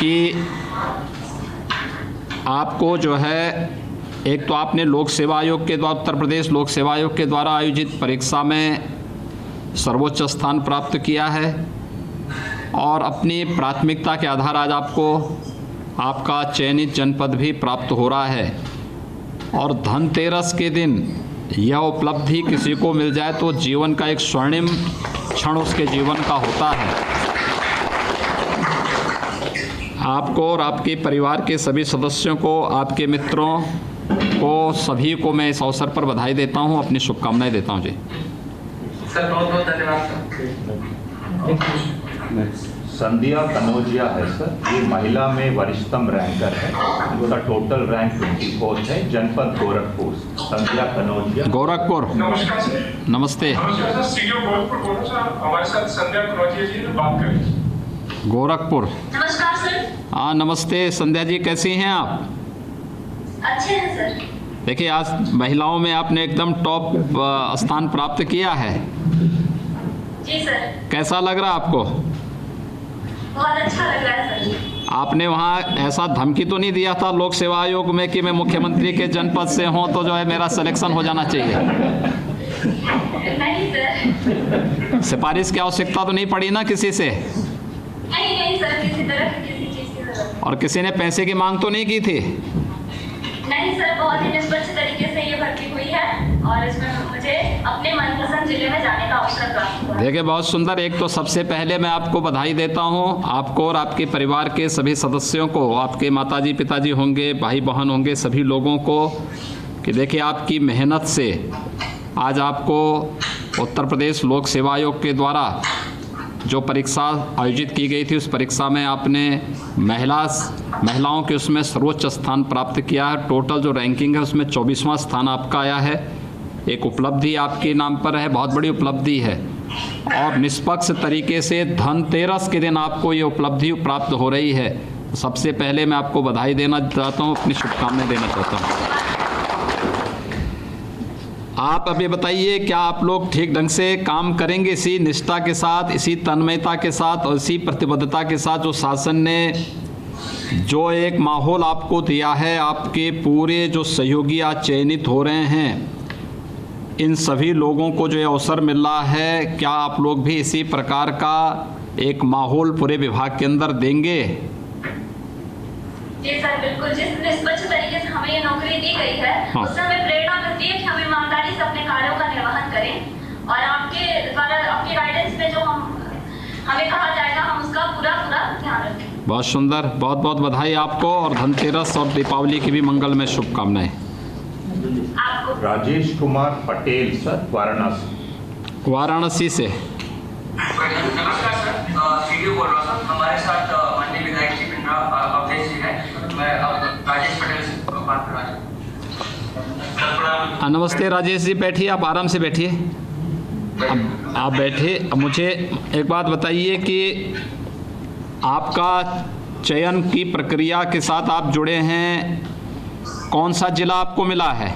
कि आपको जो है, एक तो आपने लोक सेवा आयोग के द्वारा, उत्तर प्रदेश लोक सेवा आयोग के द्वारा आयोजित परीक्षा में सर्वोच्च स्थान प्राप्त किया है और अपनी प्राथमिकता के आधार आज आपको आपका चयनित जनपद भी प्राप्त हो रहा है। और धनतेरस के दिन यह उपलब्धि किसी को मिल जाए तो जीवन का एक स्वर्णिम क्षण उसके जीवन का होता है। आपको और आपके परिवार के सभी सदस्यों को, आपके मित्रों को, सभी को मैं इस अवसर पर बधाई देता हूं, अपनी शुभकामनाएं देता हूं जी। सर बहुत बहुत धन्यवाद सर। संध्या कनौजिया है सर, ये महिला में वरिष्ठतम रैंकर है, इनका टोटल रैंक 24 है, जनपद गोरखपुर। संध्या कनौजिया, गोरखपुर। नमस्कार सर। नमस्ते। नमस्कार सर, सीडीओ गोरखपुर बोल रहा हूं सर। हमारे साथ संध्या कनौजिया जी बात करें। गोरखपुर। नमस्कार सर। हाँ नमस्ते संध्या जी, कैसी हैं आप? अच्छे हैं सर। देखिए, आज महिलाओं में आपने एकदम टॉप स्थान प्राप्त किया है। जी सर। कैसा लग रहा आपको? बहुत अच्छा लग रहा है सर। आपने वहाँ ऐसा धमकी तो नहीं दिया था लोक सेवा आयोग में कि मैं मुख्यमंत्री के जनपद से हूँ तो जो है मेरा सिलेक्शन हो जाना चाहिए? नहीं सर। सिफारिश की आवश्यकता तो नहीं पड़ी ना किसी से? नहीं नहीं सर, किसी तरह की किसी चीज़ की जरूरत और किसी ने पैसे की मांग तो नहीं की थी? नहीं सर, बहुत ही निष्पक्ष तरीके से ये भर्ती हुई है और इसमें मुझे अपने मनपसंद जिले में जाने का अवसर प्राप्त हुआ। देखिए, बहुत सुंदर। एक तो सबसे पहले मैं आपको बधाई देता हूँ, आपको और आपके परिवार के सभी सदस्यों को, आपके माताजी पिताजी होंगे, भाई बहन होंगे, सभी लोगों को, कि देखिए आपकी मेहनत से आज आपको उत्तर प्रदेश लोक सेवा आयोग के द्वारा जो परीक्षा आयोजित की गई थी उस परीक्षा में आपने महिलाओं के उसमें सर्वोच्च स्थान प्राप्त किया है। टोटल जो रैंकिंग है उसमें 24वां स्थान आपका आया है। एक उपलब्धि आपके नाम पर है, बहुत बड़ी उपलब्धि है और निष्पक्ष तरीके से धनतेरस के दिन आपको ये उपलब्धि प्राप्त हो रही है। सबसे पहले मैं आपको बधाई देना चाहता हूँ, अपनी शुभकामनाएं देना चाहता हूँ। आप अभी बताइए, क्या आप लोग ठीक ढंग से काम करेंगे इसी निष्ठा के साथ, इसी तन्मयता के साथ और इसी प्रतिबद्धता के साथ जो शासन ने जो एक माहौल आपको दिया है, आपके पूरे जो सहयोगी आज चयनित हो रहे हैं, इन सभी लोगों को जो अवसर मिल रहा है, क्या आप लोग भी इसी प्रकार का एक माहौल पूरे विभाग के अंदर देंगे? जी सर, बिल्कुल। जिस निष्पक्ष तरीके से हमें ये नौकरी दी गई है, हाँ। उससे हमें प्रेरणा मिलती है कि हम ईमानदारी से अपने कार्यों का निर्वहन करें और आपके द्वारा, आपके गाइडेंस में जो हमें कहा जाएगा, हम उसका पूरा ध्यान रखें। बहुत सुंदर, बहुत बहुत बधाई आपको और धनतेरस और दीपावली की भी मंगलमय शुभकामनाएं आपको। राजेश कुमार पटेल सर, वाराणसी। वाराणसी से। नमस्कार सर, सीडीओ बोल रहा हूँ सर। हमारे साथ माननीय विधायक जी पिंडरा अवधेश जी हैं। मैं राजेश पटेल से बात कर रहा हूँ। नमस्ते राजेश जी, बैठिए, आप आराम से बैठिए। आप बैठे। अब मुझे एक बात बताइए कि आपका चयन की प्रक्रिया के साथ आप जुड़े हैं, कौन सा जिला आपको मिला है?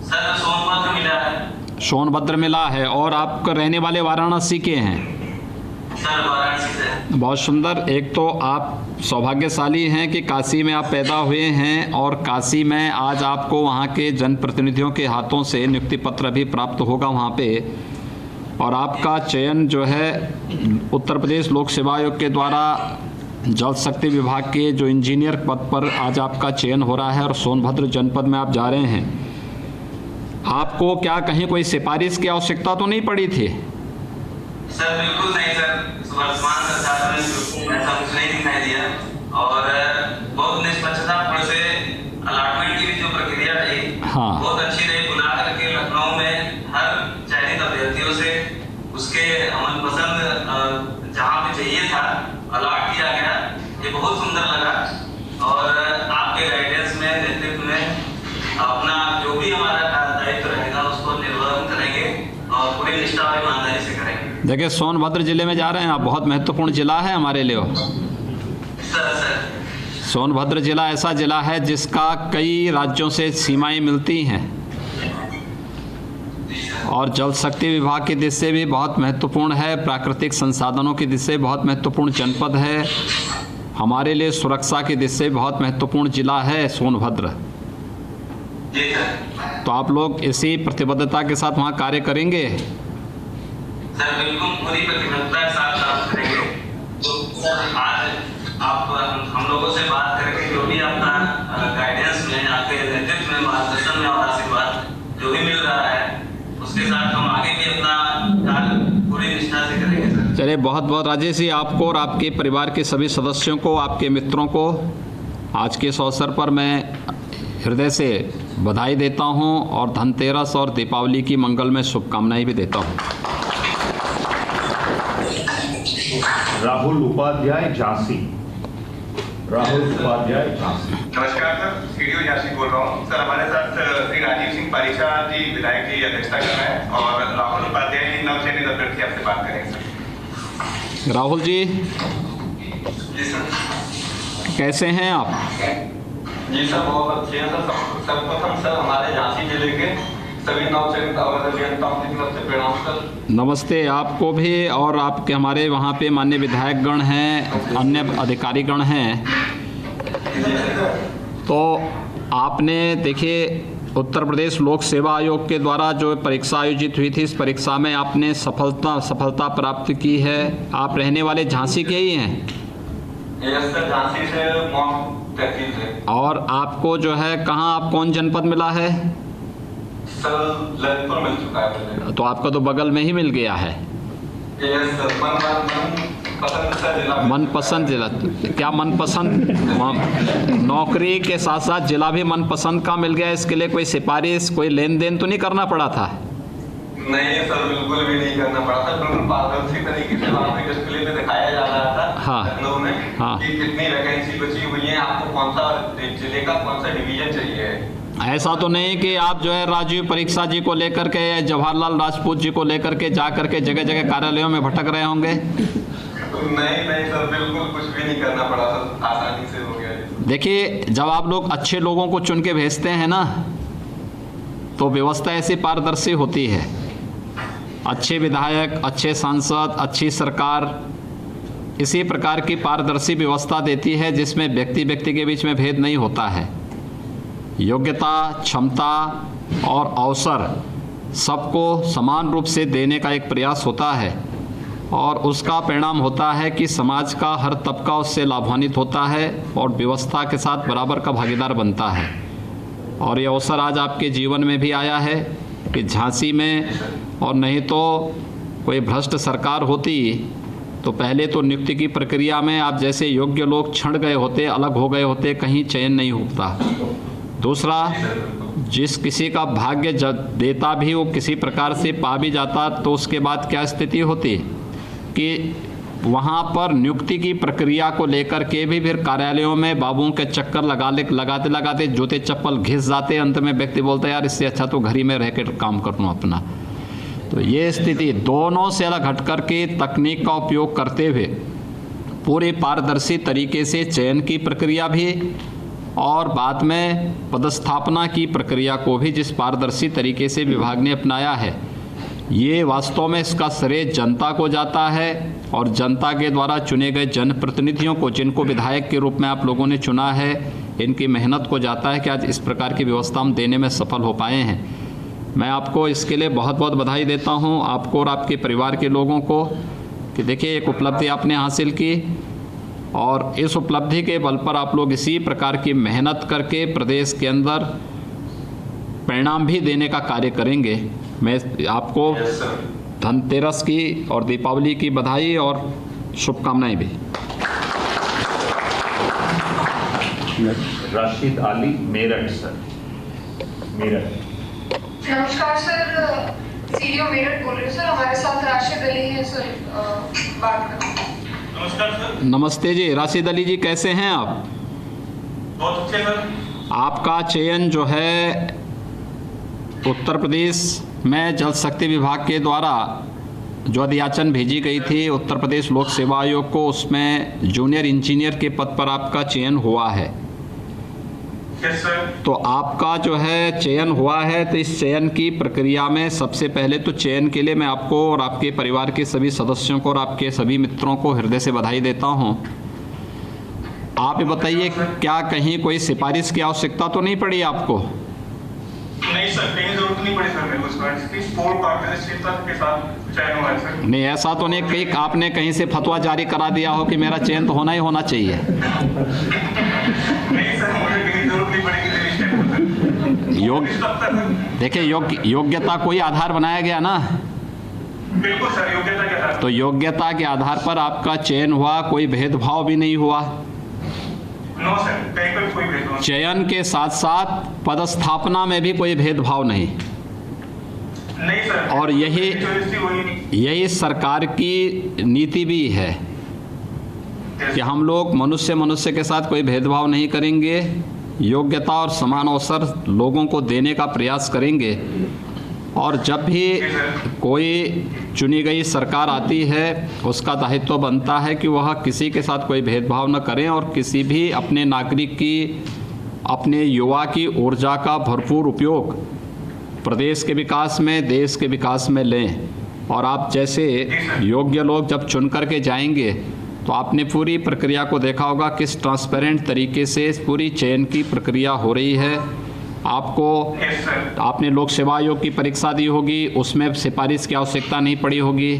सर सोनभद्र मिला है। सोनभद्र मिला है और आप रहने वाले वाराणसी के हैं? सर वाराणसी से। बहुत सुंदर। एक तो आप सौभाग्यशाली हैं कि काशी में आप पैदा हुए हैं और काशी में आज आपको वहाँ के जनप्रतिनिधियों के हाथों से नियुक्ति पत्र भी प्राप्त होगा वहाँ पे, और आपका चयन जो है उत्तर प्रदेश लोक सेवा आयोग के द्वारा जल शक्ति विभाग के जो इंजीनियर पद पर आज आपका चयन हो रहा है और सोनभद्र जनपद में आप जा रहे हैं। आपको क्या कहीं कोई सिफारिश की आवश्यकता तो नहीं पड़ी थी? सर बिल्कुल नहीं सर, वर्तमान सरकार ने ऐसा कुछ नहीं दिखाई दिया और बहुत निष्पक्षता से अलॉटमेंट की भी जो प्रक्रिया रही, हाँ, बहुत अच्छी रही। बुला करके लखनऊ में हर चयनित अभ्यर्थियों से उसके मनपसंद जहाँ पे चाहिए था अलॉट किया गया। ये बहुत सुंदर लगा और आपके गाइडेंस में, नेतृत्व में अपना जो भी हमारा दायित्व रहेगा उसको निर्वहन करेंगे और पूरी निष्ठा और ईमानदारी से करेंगे। देखिए, सोनभद्र जिले में जा रहे हैं आप, बहुत महत्वपूर्ण जिला है हमारे लिए। सर सोनभद्र जिला ऐसा जिला है जिसका कई राज्यों से सीमाएं मिलती हैं और जल शक्ति विभाग की दृष्टि से भी बहुत महत्वपूर्ण है, प्राकृतिक संसाधनों की दृष्टि से बहुत महत्वपूर्ण जनपद है हमारे लिए सुरक्षा की दृष्टि से बहुत महत्वपूर्ण जिला है सोनभद्र। जी सर। तो आप लोग इसी प्रतिबद्धता के साथ वहाँ कार्य करेंगे? सर बिल्कुल पूरी प्रतिबद्धता के साथ काम करेंगे। तो सर आज आप हम लोगों से बात करके जो भी आपका गाइडेंस में, आपके नेतृत्व में, मार्गदर्शन में और आशीर्वाद जो भी मिल रहा है, उसके साथ हम आगे भी अपना कार्य पूरी निष्ठा से करेंगे सर। चलिए, बहुत बहुत राजेश जी, आपको और आपके परिवार के सभी सदस्यों को, आपके मित्रों को आज के इस अवसर पर मैं हृदय से बधाई देता हूं और धनतेरस और दीपावली की मंगलमय शुभकामनाएं भी देता हूं। राहुल उपाध्याय झांसी। राहुल उपाध्याय झांसी। नमस्कार सर, सीडीओ झांसी बोल रहा हूँ। सर हमारे साथ श्री राजीव सिंह पारिशा जी विधायक की अध्यक्षता कर रहे हैं और राहुल उपाध्याय जी नवचयनित अभ्यर्थी आपसे बात करेंगे सर। राहुल जी, जी सर। कैसे हैं आप? जी सर, बहुत अच्छे हैं सर। सर्वप्रथम सर हमारे झांसी जिले के सभी नवचयनित अभियंताओं की तरफ से प्रणाम सर। नमस्ते आपको भी, और आपके हमारे वहाँ पे माननीय विधायकगण हैं, अन्य अधिकारीगण हैं। तो आपने देखिए, उत्तर प्रदेश लोक सेवा आयोग के द्वारा जो परीक्षा आयोजित हुई थी, इस परीक्षा में आपने सफलता प्राप्त की है। आप रहने वाले झांसी के ही हैं? यस सर, झांसी से मौत तहसील से। और आपको जो है कहाँ, आप कौन जनपद मिला है? सर ललितपुर मिल चुका है मुझे। तो आपका तो बगल में ही मिल गया है। यस सर, मनपसंद सा जिला। मनपसंद जिला? क्या मनपसंद नौकरी के साथ साथ जिला भी मनपसंद का मिल गया? इसके लिए कोई सिफारिश, कोई लेन देन तो नहीं करना पड़ा था? नहीं सर, बिल्कुल भी नहीं करना पड़ा था। बिल्कुल पारदर्शी तरीके से वहाँ पे डिस्प्ले पे दिखाया जा रहा था हाँ। लखनऊ में हाँ। कि कितनी वैकेंसी बची हुई है, आपको कौन सा जिले का कौन सा डिवीजन चाहिए। ऐसा तो नहीं कि आप जो है राजीव परीक्षा जी को लेकर के या जवाहरलाल राजपूत जी को लेकर के जा करके जगह जगह कार्यालयों में भटक रहे होंगे? नहीं सर, बिल्कुल कुछ भी नहीं करना पड़ा सर, आसानी से हो गया। देखिए, जब आप लोग अच्छे लोगों को चुन के भेजते हैं ना, तो व्यवस्था ऐसी पारदर्शी होती है। अच्छे विधायक, अच्छे सांसद, अच्छी सरकार इसी प्रकार की पारदर्शी व्यवस्था देती है जिसमें व्यक्ति व्यक्ति के बीच में भेद नहीं होता है। योग्यता, क्षमता और अवसर सबको समान रूप से देने का एक प्रयास होता है और उसका परिणाम होता है कि समाज का हर तबका उससे लाभान्वित होता है और व्यवस्था के साथ बराबर का भागीदार बनता है। और ये अवसर आज आपके जीवन में भी आया है कि झांसी में, और नहीं तो कोई भ्रष्ट सरकार होती तो पहले तो नियुक्ति की प्रक्रिया में आप जैसे योग्य लोग छंट गए होते, अलग हो गए होते, कहीं चयन नहीं होता। दूसरा, जिस किसी का भाग्य देता भी वो किसी प्रकार से पा भी जाता, तो उसके बाद क्या स्थिति होती कि वहाँ पर नियुक्ति की प्रक्रिया को लेकर के भी फिर कार्यालयों में बाबुओं के चक्कर लगाते लगाते जूते चप्पल घिस जाते। अंत में व्यक्ति बोलता है यार इससे अच्छा तो घर ही में रह के काम कर लूँ अपना। तो ये स्थिति दोनों से अलग हट कर के तकनीक का उपयोग करते हुए पूरे पारदर्शी तरीके से चयन की प्रक्रिया भी और बाद में पदस्थापना की प्रक्रिया को भी जिस पारदर्शी तरीके से विभाग ने अपनाया है, ये वास्तव में इसका श्रेय जनता को जाता है और जनता के द्वारा चुने गए जनप्रतिनिधियों को, जिनको विधायक के रूप में आप लोगों ने चुना है, इनकी मेहनत को जाता है कि आज इस प्रकार की व्यवस्था हम देने में सफल हो पाए हैं। मैं आपको इसके लिए बहुत बहुत बधाई देता हूं, आपको और आपके परिवार के लोगों को, कि देखिए एक उपलब्धि आपने हासिल की और इस उपलब्धि के बल पर आप लोग इसी प्रकार की मेहनत करके प्रदेश के अंदर परिणाम भी देने का कार्य करेंगे। मैं आपको धनतेरस की और दीपावली की बधाई और शुभकामनाएं भी। राशिद अली, मेरठ सर। मेरठ। नमस्कार सर, सीडीओ मेरठ बोल रहे हैं सर। हमारे साथ राशिद अली हैं सर, बात करें। नमस्कार सर। नमस्ते जी, राशिद अली जी कैसे हैं आप? बहुत अच्छे सर। आपका चयन जो है उत्तर प्रदेश में जल शक्ति विभाग के द्वारा जो अधियाचन भेजी गई थी उत्तर प्रदेश लोक सेवा आयोग को, उसमें जूनियर इंजीनियर के पद पर आपका चयन हुआ है। Yes sir. तो आपका जो है चयन हुआ है, तो इस चयन की प्रक्रिया में सबसे पहले तो चयन के लिए मैं आपको और आपके परिवार के सभी सदस्यों को और आपके सभी मित्रों को हृदय से बधाई देता हूं। आप ये बताइए, क्या कहीं कोई सिफारिश की आवश्यकता तो नहीं पड़ी आपको? नहीं सर, कहीं जरूरत नहीं पड़ी सर मेरे को सिफारिश की। स्पोर्ट पारदर्शिता के साथ चयन हुआ है सर। नहीं, ऐसा तो नहीं कहीं आपने कहीं से फतवा जारी करा दिया हो कि मेरा चयन तो होना ही होना चाहिए? नहीं सर, मुझे कहीं जरूरत नहीं पड़ेगी देखिए, योग्यता कोई आधार बनाया गया ना? बिल्कुल सर, योग्यता के आधार। तो योग्यता के आधार पर आपका चयन हुआ, कोई भेदभाव भी नहीं हुआ। नो सर, कहीं पर कोई भेदभाव। चयन के साथ साथ पदस्थापना में भी कोई भेदभाव नहीं। नहीं सर, और यही सरकार की नीति भी है कि हम लोग मनुष्य के साथ कोई भेदभाव नहीं करेंगे, योग्यता और समान अवसर लोगों को देने का प्रयास करेंगे। और जब भी कोई चुनी गई सरकार आती है, उसका दायित्व बनता है कि वह किसी के साथ कोई भेदभाव न करें और किसी भी अपने नागरिक की, अपने युवा की ऊर्जा का भरपूर उपयोग प्रदेश के विकास में, देश के विकास में लें। और आप जैसे योग्य लोग जब चुन करके जाएंगे तो आपने पूरी प्रक्रिया को देखा होगा, किस ट्रांसपेरेंट तरीके से पूरी चयन की प्रक्रिया हो रही है। आपने लोक सेवा आयोग की परीक्षा दी होगी, उसमें सिफारिश की आवश्यकता नहीं पड़ी होगी।